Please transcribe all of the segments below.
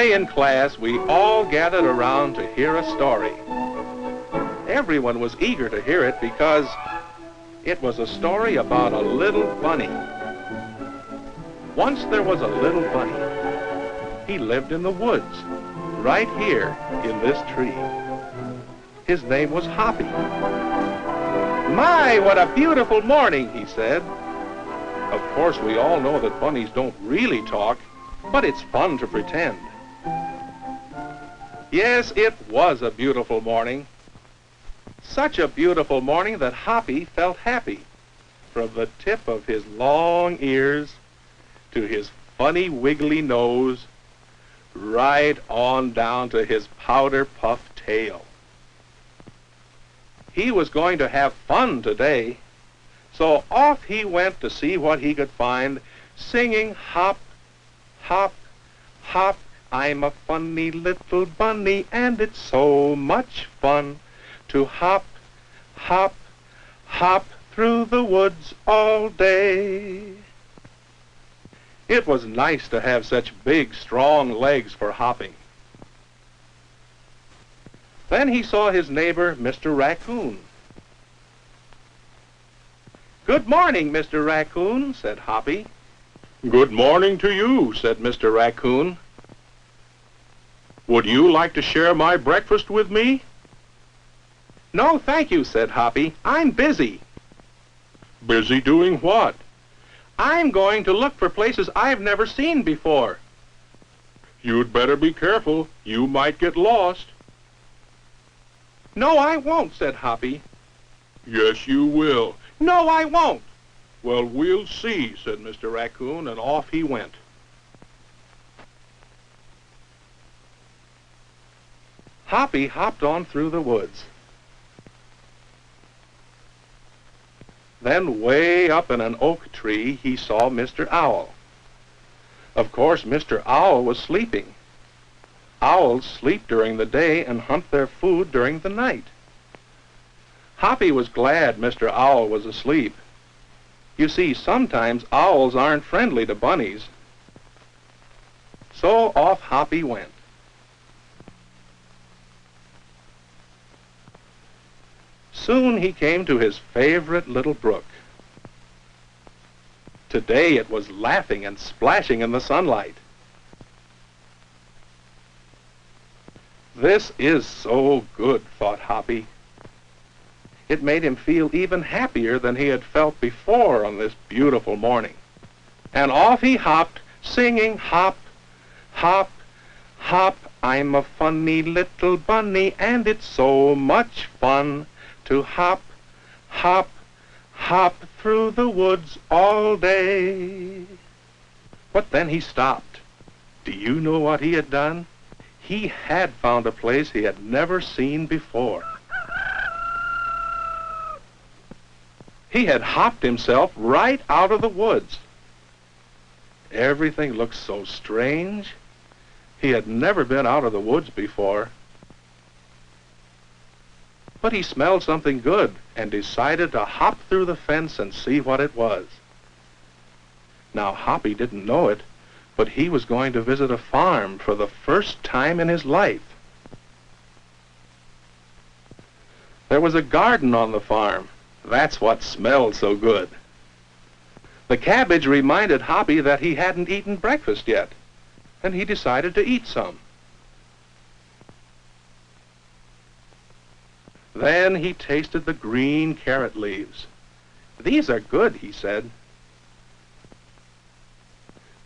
day in class, we all gathered around to hear a story. Everyone was eager to hear it because it was a story about a little bunny. Once there was a little bunny. He lived in the woods, right here in this tree. His name was Hoppy. "My, what a beautiful morning," he said. Of course, we all know that bunnies don't really talk, but it's fun to pretend. Yes, it was a beautiful morning. Such a beautiful morning that Hoppy felt happy from the tip of his long ears to his funny wiggly nose, right on down to his powder-puffed tail. He was going to have fun today, so off he went to see what he could find, singing, "Hop, hop, hop, I'm a funny little bunny, and it's so much fun to hop, hop, hop through the woods all day." It was nice to have such big, strong legs for hopping. Then he saw his neighbor, Mr. Raccoon. "Good morning, Mr. Raccoon," said Hoppy. "Good morning to you," said Mr. Raccoon. "Would you like to share my breakfast with me?" "No, thank you," said Hoppy. "I'm busy." "Busy doing what?" "I'm going to look for places I've never seen before." "You'd better be careful. You might get lost." "No, I won't," said Hoppy. "Yes, you will." "No, I won't." "Well, we'll see," said Mr. Raccoon, and off he went. Hoppy hopped on through the woods. Then way up in an oak tree he saw Mr. Owl. Of course, Mr. Owl was sleeping. Owls sleep during the day and hunt their food during the night. Hoppy was glad Mr. Owl was asleep. You see, sometimes owls aren't friendly to bunnies. So off Hoppy went. Soon he came to his favorite little brook. Today it was laughing and splashing in the sunlight. "This is so good," thought Hoppy. It made him feel even happier than he had felt before on this beautiful morning. And off he hopped, singing, "Hop, hop, hop, I'm a funny little bunny, and it's so much fun to hop, hop, hop through the woods all day." But then he stopped. Do you know what he had done? He had found a place he had never seen before. He had hopped himself right out of the woods. Everything looked so strange. He had never been out of the woods before. But he smelled something good and decided to hop through the fence and see what it was. Now, Hoppy didn't know it, but he was going to visit a farm for the first time in his life. There was a garden on the farm. That's what smelled so good. The cabbage reminded Hoppy that he hadn't eaten breakfast yet, and he decided to eat some. Then he tasted the green carrot leaves. "These are good," he said.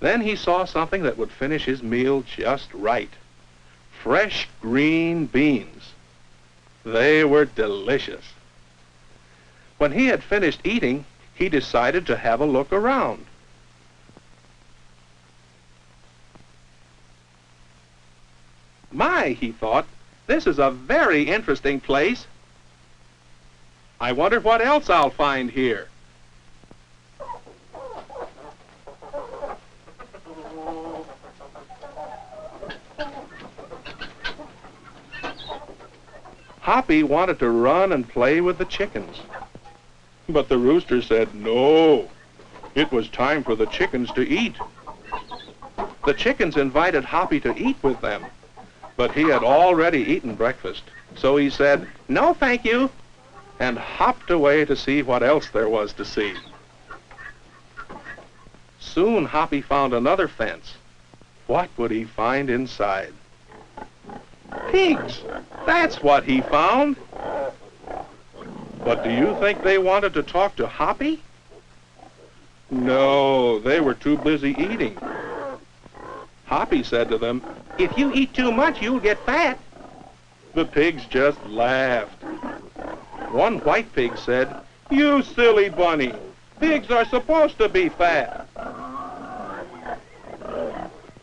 Then he saw something that would finish his meal just right. Fresh green beans. They were delicious. When he had finished eating, he decided to have a look around. "My," he thought, "this is a very interesting place. I wonder what else I'll find here." Hoppy wanted to run and play with the chickens. But the rooster said no. It was time for the chickens to eat. The chickens invited Hoppy to eat with them, but he had already eaten breakfast. So he said, "No, thank you," and hopped away to see what else there was to see. Soon Hoppy found another fence. What would he find inside? Pigs! That's what he found. But do you think they wanted to talk to Hoppy? No, they were too busy eating. Hoppy said to them, "If you eat too much, you'll get fat." The pigs just laughed. One white pig said, "You silly bunny, pigs are supposed to be fat."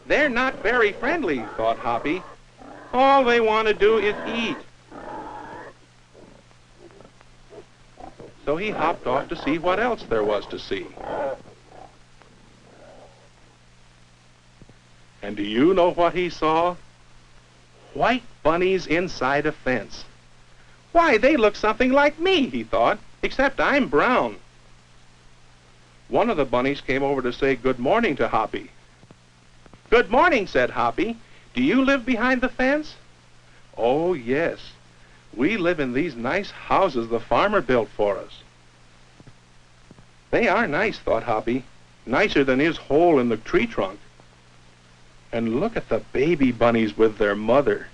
They're not very friendly, thought Hoppy. All they want to do is eat. So he hopped off to see what else there was to see. And do you know what he saw? White bunnies inside a fence. Why, they look something like me, he thought, except I'm brown. One of the bunnies came over to say good morning to Hoppy. "Good morning," said Hoppy. "Do you live behind the fence?" "Oh, yes. We live in these nice houses the farmer built for us." They are nice, thought Hoppy. Nicer than his hole in the tree trunk. And look at the baby bunnies with their mother.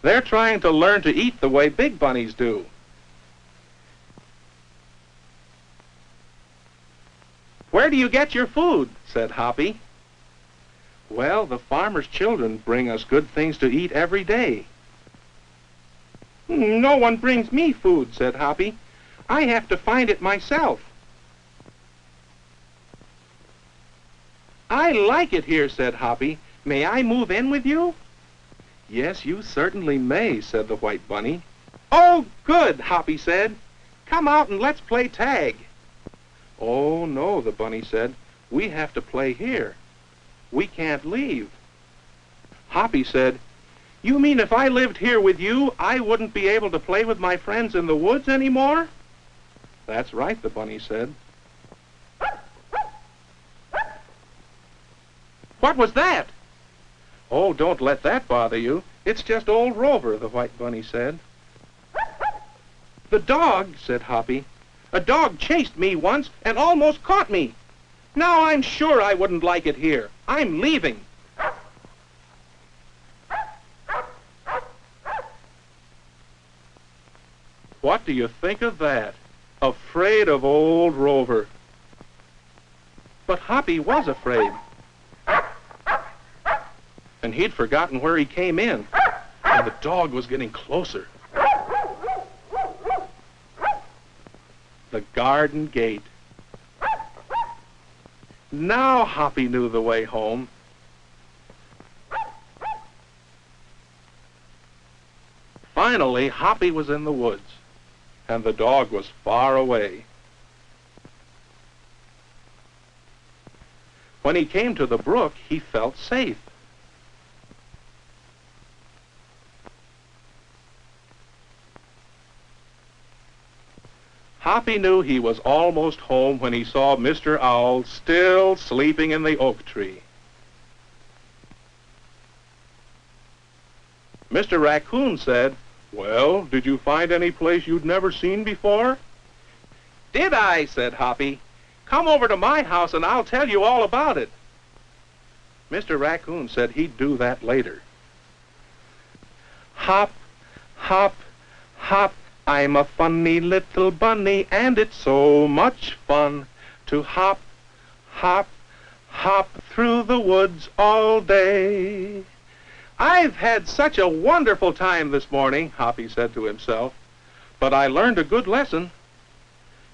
They're trying to learn to eat the way big bunnies do. "Where do you get your food?" said Hoppy. "Well, the farmer's children bring us good things to eat every day." "No one brings me food," said Hoppy. "I have to find it myself." "I like it here," said Hoppy. "May I move in with you?" "Yes, you certainly may," said the white bunny. "Oh, good," Hoppy said. "Come out and let's play tag." "Oh, no," the bunny said. "We have to play here. We can't leave." Hoppy said, "You mean if I lived here with you, I wouldn't be able to play with my friends in the woods anymore?" "That's right," the bunny said. "What was that?" "Oh, don't let that bother you. It's just old Rover," the white bunny said. "The dog," said Hoppy. "A dog chased me once and almost caught me. Now I'm sure I wouldn't like it here. I'm leaving." What do you think of that? Afraid of old Rover. But Hoppy was afraid. And he'd forgotten where he came in. And the dog was getting closer. The garden gate. Now Hoppy knew the way home. Finally, Hoppy was in the woods, and the dog was far away. When he came to the brook, he felt safe. Hoppy knew he was almost home when he saw Mr. Owl still sleeping in the oak tree. Mr. Raccoon said, "Well, did you find any place you'd never seen before?" "Did I?" said Hoppy. "Come over to my house and I'll tell you all about it." Mr. Raccoon said he'd do that later. Hop, hop, hop. I'm a funny little bunny, and it's so much fun to hop, hop, hop through the woods all day. "I've had such a wonderful time this morning," Hoppy said to himself, "but I learned a good lesson.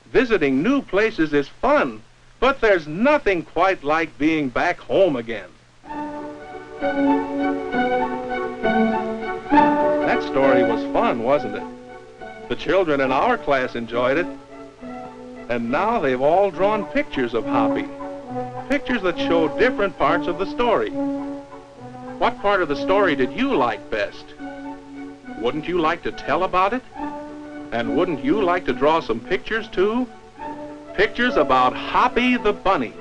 Visiting new places is fun, but there's nothing quite like being back home again." That story was fun, wasn't it? The children in our class enjoyed it. And now they've all drawn pictures of Hoppy. Pictures that show different parts of the story. What part of the story did you like best? Wouldn't you like to tell about it? And wouldn't you like to draw some pictures too? Pictures about Hoppy the Bunny.